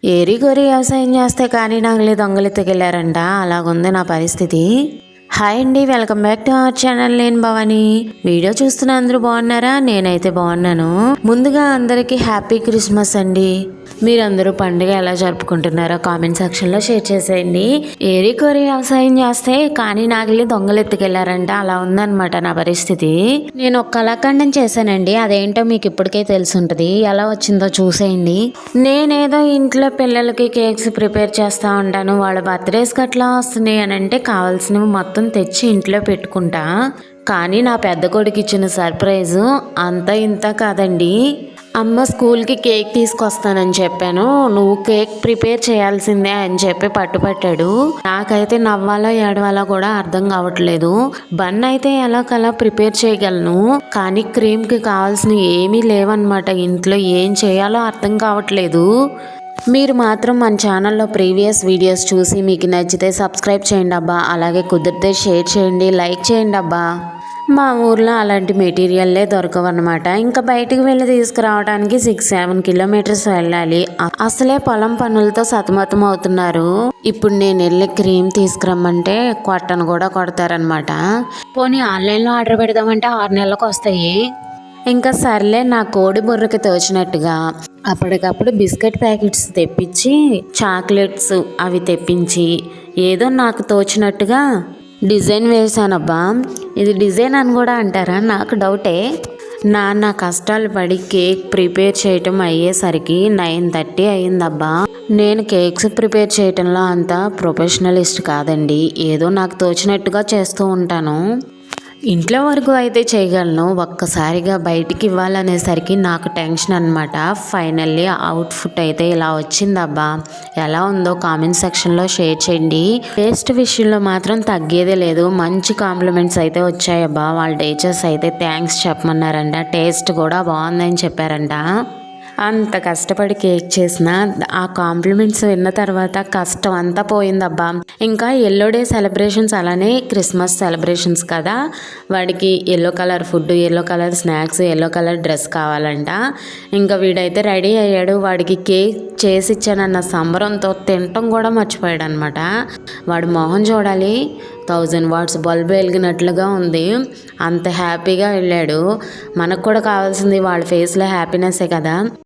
ఏరి కొరి వ్యవసాయం చేస్తే కానీ నాగలి దొంగలెత్తుకెళ్ళారంట. అలాగుంది నా పరిస్థితి. హాయ్ అండి, welcome back to our channel. నేను భవాని. వీడియో చూస్తున్న అందరూ బాగున్నారా? నేనైతే బాగున్నాను. ముందుగా అందరికీ హ్యాపీ క్రిస్మస్ అండి. మీరందరూ పండుగ ఎలా జరుపుకుంటున్నారో కామెంట్ సెక్షన్లో షేర్ చేసేయండి. ఏరి కోరి వ్యవసాయం చేస్తే కానీ నాగలి దొంగలు ఎత్తుకెళ్లారంట. అలా ఉందన్నమాట నా పరిస్థితి. నేను ఒక కళాఖండం చేశానండి. అదేంటో మీకు ఇప్పటికే తెలుసుంటది. ఎలా వచ్చిందో చూసేయండి. నేనేదో ఇంట్లో పిల్లలకి కేక్స్ ప్రిపేర్ చేస్తూ ఉంటాను. వాళ్ళ బర్త్డేస్కి అట్లా వస్తున్నాయి అని అంటే కావాల్సినవి మొత్తం తెచ్చి ఇంట్లో పెట్టుకుంటా. కానీ నా పెద్ద కొడుకు ఇచ్చిన సర్ప్రైజు అంత ఇంత కాదండి. అమ్మ స్కూల్కి కేక్ తీసుకొస్తానని చెప్పాను, నువ్వు కేక్ ప్రిపేర్ చేయాల్సిందే అని చెప్పి పట్టుపట్టాడు. నాకైతే నవ్వాలో ఏడవాలో కూడా అర్థం కావట్లేదు. బన్ అయితే ఎలాగలా ప్రిపేర్ చేయగలను, కానీ క్రీమ్కి కావాల్సిన ఏమీ లేవన్నమాట. ఇంట్లో ఏం చేయాలో అర్థం కావట్లేదు. మీరు మాత్రం మన ఛానల్లో ప్రీవియస్ వీడియోస్ చూసి మీకు నచ్చితే సబ్స్క్రైబ్ చేయండి అబ్బా. అలాగే కుదిరితే షేర్ చేయండి, లైక్ చేయండి అబ్బా. మా ఊర్లో అలాంటి మెటీరియల్లే దొరకవన్నమాట. ఇంకా బయటికి వెళ్ళి తీసుకురావడానికి 6-7 కిలోమీటర్స్ వెళ్ళాలి. అసలే పొలం పనులతో సతమతం అవుతున్నారు. ఇప్పుడు నేను వెళ్ళి క్రీమ్ తీసుకురమ్మంటే కొట్టను కూడా కొడతారనమాట. పోనీ ఆన్లైన్లో ఆర్డర్ పెడదామంటే 6 నెలలకు వస్తాయి. ఇంకా సర్లే నా కోడి బుర్రకి తోచినట్టుగా అప్పటికప్పుడు బిస్కెట్ ప్యాకెట్స్ తెప్పించి, చాక్లెట్స్ అవి తెప్పించి ఏదో నాకు తోచినట్టుగా డిజైన్ వేసానబ్బా. ఇది డిజైన్ అని కూడా అంటారా? నాకు డౌటే. నాన్న కష్టాలు పడి కేక్ ప్రిపేర్ చేయటం అయ్యేసరికి 9:30 అయ్యిందబ్బా. నేను కేక్స్ ప్రిపేర్ చేయటంలో అంత ప్రొఫెషనలిస్ట్ కాదండి. ఏదో నాకు తోచినట్టుగా చేస్తూ ఉంటాను. ఇంట్లో వరకు అయితే చేయగలను, ఒక్కసారిగా బయటికి ఇవ్వాలనేసరికి నాకు టెన్షన్ అనమాట. ఫైనల్లీ అవుట్ఫుట్ అయితే ఇలా వచ్చిందబ్బా. ఎలా ఉందో కామెంట్ సెక్షన్లో షేర్ చేయండి. టేస్ట్ విషయంలో మాత్రం తగ్గేదే లేదు. మంచి కాంప్లిమెంట్స్ అయితే వచ్చాయబ్బా. వాళ్ళ టీచర్స్ అయితే థ్యాంక్స్ చెప్పమన్నారంట. టేస్ట్ కూడా బాగుందని చెప్పారంట. అంత కష్టపడి కేక్ చేసిన ఆ కాంప్లిమెంట్స్ విన్న తర్వాత కష్టం అంతా పోయిందబ్బా. ఇంకా ఎల్లో డే సెలబ్రేషన్స్, అలానే క్రిస్మస్ సెలబ్రేషన్స్ కదా, వాడికి yellow colour food, yellow colour snacks, yellow colour dress కావాలంట. ఇంకా వీడైతే రెడీ అయ్యాడు. వాడికి కేక్ చేసి ఇచ్చానన్న సంబరంతో తినటం కూడా మర్చిపోయాడు అనమాట. వాడు మొహం చూడాలి, 1000 వాట్స్ బల్బు వెలిగినట్లుగా ఉంది. అంత హ్యాపీగా వెళ్ళాడు. మనకు కూడా కావాల్సింది వాళ్ళ ఫేస్లో హ్యాపీనెస్సే కదా.